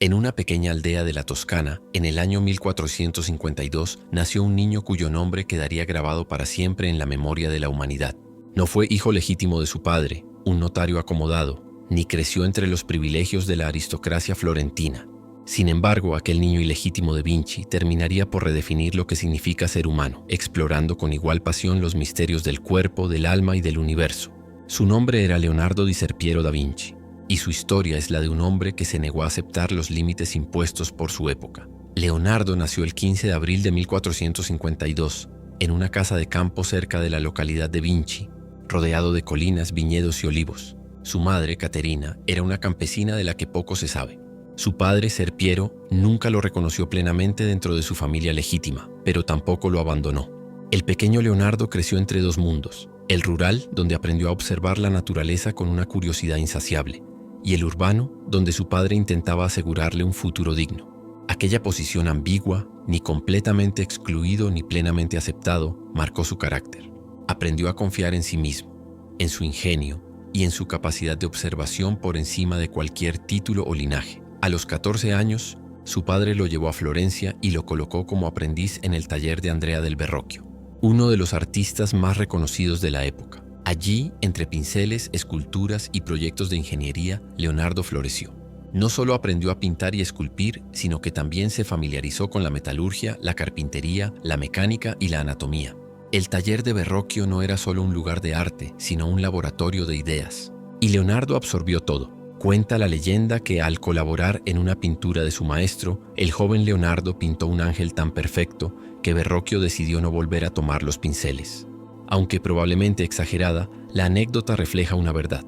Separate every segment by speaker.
Speaker 1: En una pequeña aldea de la Toscana, en el año 1452, nació un niño cuyo nombre quedaría grabado para siempre en la memoria de la humanidad. No fue hijo legítimo de su padre, un notario acomodado, ni creció entre los privilegios de la aristocracia florentina. Sin embargo, aquel niño ilegítimo de Vinci terminaría por redefinir lo que significa ser humano, explorando con igual pasión los misterios del cuerpo, del alma y del universo. Su nombre era Leonardo di Serpiero da Vinci, y su historia es la de un hombre que se negó a aceptar los límites impuestos por su época. Leonardo nació el 15 de abril de 1452, en una casa de campo cerca de la localidad de Vinci, rodeado de colinas, viñedos y olivos. Su madre, Caterina, era una campesina de la que poco se sabe. Su padre, Serpiero, nunca lo reconoció plenamente dentro de su familia legítima, pero tampoco lo abandonó. El pequeño Leonardo creció entre dos mundos: el rural, donde aprendió a observar la naturaleza con una curiosidad insaciable, y el urbano, donde su padre intentaba asegurarle un futuro digno. Aquella posición ambigua, ni completamente excluido ni plenamente aceptado, marcó su carácter. Aprendió a confiar en sí mismo, en su ingenio y en su capacidad de observación por encima de cualquier título o linaje. A los 14 años, su padre lo llevó a Florencia y lo colocó como aprendiz en el taller de Andrea del Verrocchio, uno de los artistas más reconocidos de la época. Allí, entre pinceles, esculturas y proyectos de ingeniería, Leonardo floreció. No solo aprendió a pintar y esculpir, sino que también se familiarizó con la metalurgia, la carpintería, la mecánica y la anatomía. El taller de Verrocchio no era solo un lugar de arte, sino un laboratorio de ideas. Y Leonardo absorbió todo. Cuenta la leyenda que al colaborar en una pintura de su maestro, el joven Leonardo pintó un ángel tan perfecto que Verrocchio decidió no volver a tomar los pinceles. Aunque probablemente exagerada, la anécdota refleja una verdad.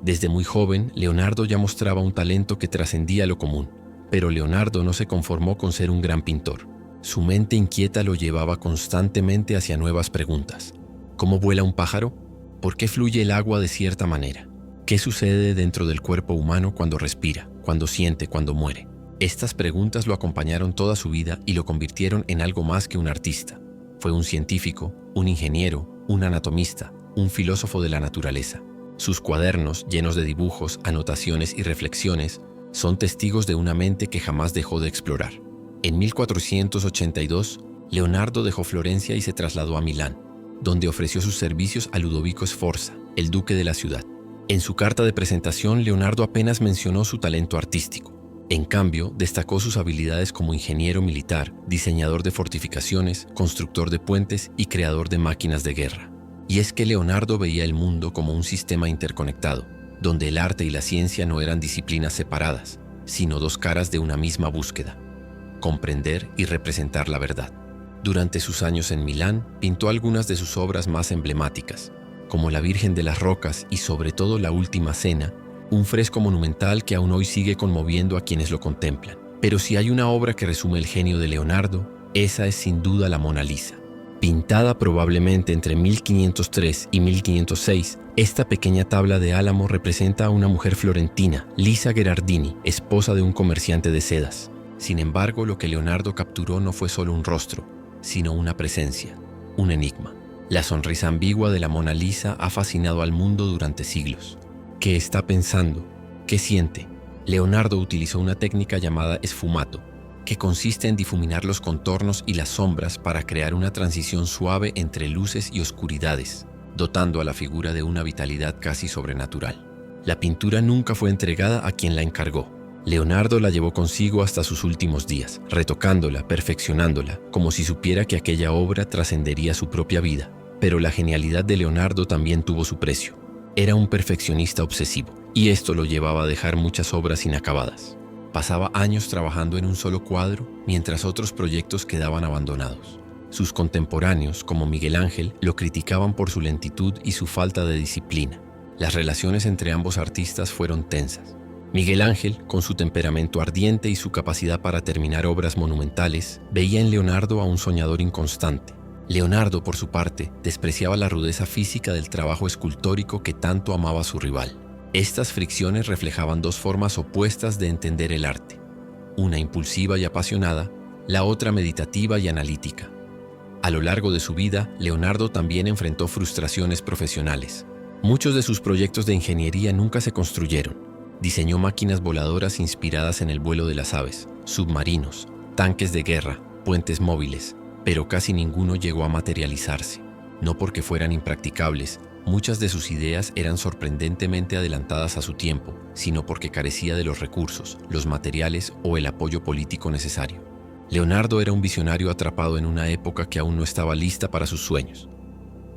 Speaker 1: Desde muy joven, Leonardo ya mostraba un talento que trascendía lo común, pero Leonardo no se conformó con ser un gran pintor. Su mente inquieta lo llevaba constantemente hacia nuevas preguntas. ¿Cómo vuela un pájaro? ¿Por qué fluye el agua de cierta manera? ¿Qué sucede dentro del cuerpo humano cuando respira, cuando siente, cuando muere? Estas preguntas lo acompañaron toda su vida y lo convirtieron en algo más que un artista. Fue un científico, un ingeniero, un anatomista, un filósofo de la naturaleza. Sus cuadernos, llenos de dibujos, anotaciones y reflexiones, son testigos de una mente que jamás dejó de explorar. En 1482, Leonardo dejó Florencia y se trasladó a Milán, donde ofreció sus servicios a Ludovico Sforza, el duque de la ciudad. En su carta de presentación, Leonardo apenas mencionó su talento artístico. En cambio, destacó sus habilidades como ingeniero militar, diseñador de fortificaciones, constructor de puentes y creador de máquinas de guerra. Y es que Leonardo veía el mundo como un sistema interconectado, donde el arte y la ciencia no eran disciplinas separadas, sino dos caras de una misma búsqueda: comprender y representar la verdad. Durante sus años en Milán, pintó algunas de sus obras más emblemáticas, como La Virgen de las Rocas y sobre todo La Última Cena, un fresco monumental que aún hoy sigue conmoviendo a quienes lo contemplan. Pero si hay una obra que resume el genio de Leonardo, esa es sin duda la Mona Lisa. Pintada probablemente entre 1503 y 1506, esta pequeña tabla de álamo representa a una mujer florentina, Lisa Gherardini, esposa de un comerciante de sedas. Sin embargo, lo que Leonardo capturó no fue solo un rostro, sino una presencia, un enigma. La sonrisa ambigua de la Mona Lisa ha fascinado al mundo durante siglos. ¿Qué está pensando? ¿Qué siente? Leonardo utilizó una técnica llamada sfumato, que consiste en difuminar los contornos y las sombras para crear una transición suave entre luces y oscuridades, dotando a la figura de una vitalidad casi sobrenatural. La pintura nunca fue entregada a quien la encargó. Leonardo la llevó consigo hasta sus últimos días, retocándola, perfeccionándola, como si supiera que aquella obra trascendería su propia vida. Pero la genialidad de Leonardo también tuvo su precio. Era un perfeccionista obsesivo, y esto lo llevaba a dejar muchas obras inacabadas. Pasaba años trabajando en un solo cuadro, mientras otros proyectos quedaban abandonados. Sus contemporáneos, como Miguel Ángel, lo criticaban por su lentitud y su falta de disciplina. Las relaciones entre ambos artistas fueron tensas. Miguel Ángel, con su temperamento ardiente y su capacidad para terminar obras monumentales, veía en Leonardo a un soñador inconstante. Leonardo, por su parte, despreciaba la rudeza física del trabajo escultórico que tanto amaba a su rival. Estas fricciones reflejaban dos formas opuestas de entender el arte: una impulsiva y apasionada, la otra meditativa y analítica. A lo largo de su vida, Leonardo también enfrentó frustraciones profesionales. Muchos de sus proyectos de ingeniería nunca se construyeron. Diseñó máquinas voladoras inspiradas en el vuelo de las aves, submarinos, tanques de guerra, puentes móviles, pero casi ninguno llegó a materializarse. No porque fueran impracticables, muchas de sus ideas eran sorprendentemente adelantadas a su tiempo, sino porque carecía de los recursos, los materiales o el apoyo político necesario. Leonardo era un visionario atrapado en una época que aún no estaba lista para sus sueños.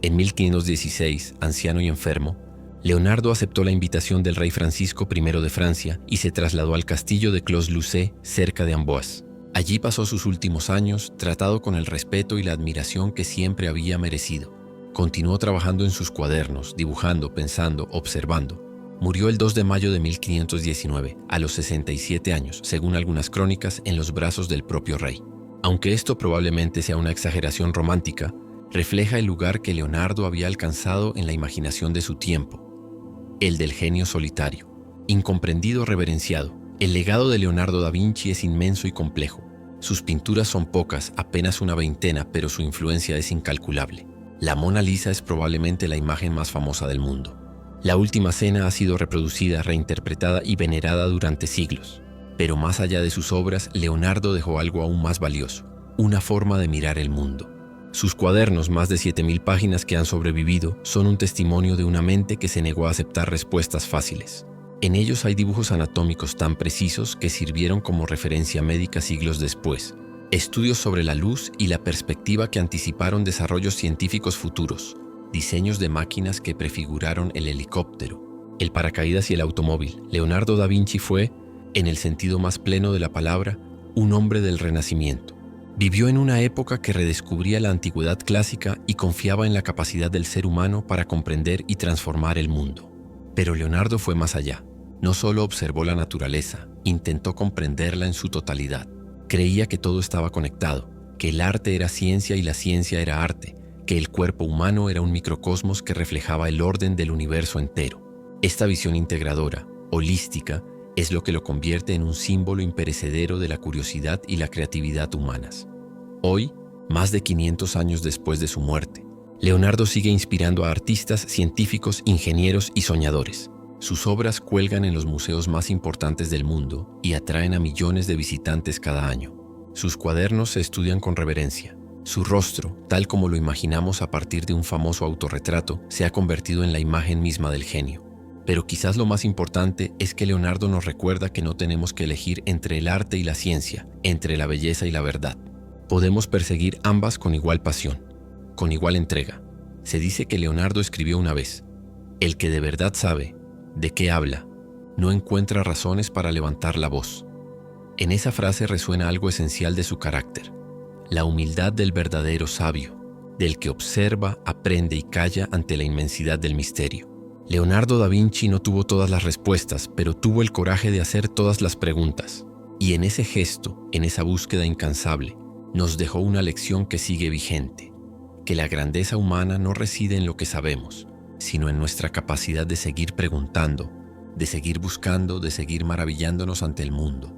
Speaker 1: En 1516, anciano y enfermo, Leonardo aceptó la invitación del rey Francisco I de Francia y se trasladó al castillo de Clos-Lucé, cerca de Amboise. Allí pasó sus últimos años, tratado con el respeto y la admiración que siempre había merecido. Continuó trabajando en sus cuadernos, dibujando, pensando, observando. Murió el 2 de mayo de 1519, a los 67 años, según algunas crónicas, en los brazos del propio rey. Aunque esto probablemente sea una exageración romántica, refleja el lugar que Leonardo había alcanzado en la imaginación de su tiempo. El del genio solitario, incomprendido, reverenciado. El legado de Leonardo da Vinci es inmenso y complejo. Sus pinturas son pocas, apenas una veintena, pero su influencia es incalculable. La Mona Lisa es probablemente la imagen más famosa del mundo. La Última Cena ha sido reproducida, reinterpretada y venerada durante siglos. Pero más allá de sus obras, Leonardo dejó algo aún más valioso, una forma de mirar el mundo. Sus cuadernos, más de 7.000 páginas que han sobrevivido, son un testimonio de una mente que se negó a aceptar respuestas fáciles. En ellos hay dibujos anatómicos tan precisos que sirvieron como referencia médica siglos después, estudios sobre la luz y la perspectiva que anticiparon desarrollos científicos futuros, diseños de máquinas que prefiguraron el helicóptero, el paracaídas y el automóvil. Leonardo da Vinci fue, en el sentido más pleno de la palabra, un hombre del Renacimiento. Vivió en una época que redescubría la antigüedad clásica y confiaba en la capacidad del ser humano para comprender y transformar el mundo. Pero Leonardo fue más allá. No solo observó la naturaleza, intentó comprenderla en su totalidad. Creía que todo estaba conectado, que el arte era ciencia y la ciencia era arte, que el cuerpo humano era un microcosmos que reflejaba el orden del universo entero. Esta visión integradora, holística, es lo que lo convierte en un símbolo imperecedero de la curiosidad y la creatividad humanas. Hoy, más de 500 años después de su muerte, Leonardo sigue inspirando a artistas, científicos, ingenieros y soñadores. Sus obras cuelgan en los museos más importantes del mundo y atraen a millones de visitantes cada año. Sus cuadernos se estudian con reverencia. Su rostro, tal como lo imaginamos a partir de un famoso autorretrato, se ha convertido en la imagen misma del genio. Pero quizás lo más importante es que Leonardo nos recuerda que no tenemos que elegir entre el arte y la ciencia, entre la belleza y la verdad. Podemos perseguir ambas con igual pasión, con igual entrega. Se dice que Leonardo escribió una vez: el que de verdad sabe de qué habla, no encuentra razones para levantar la voz. En esa frase resuena algo esencial de su carácter: la humildad del verdadero sabio, del que observa, aprende y calla ante la inmensidad del misterio. Leonardo da Vinci no tuvo todas las respuestas, pero tuvo el coraje de hacer todas las preguntas. Y en ese gesto, en esa búsqueda incansable, nos dejó una lección que sigue vigente: que la grandeza humana no reside en lo que sabemos, sino en nuestra capacidad de seguir preguntando, de seguir buscando, de seguir maravillándonos ante el mundo.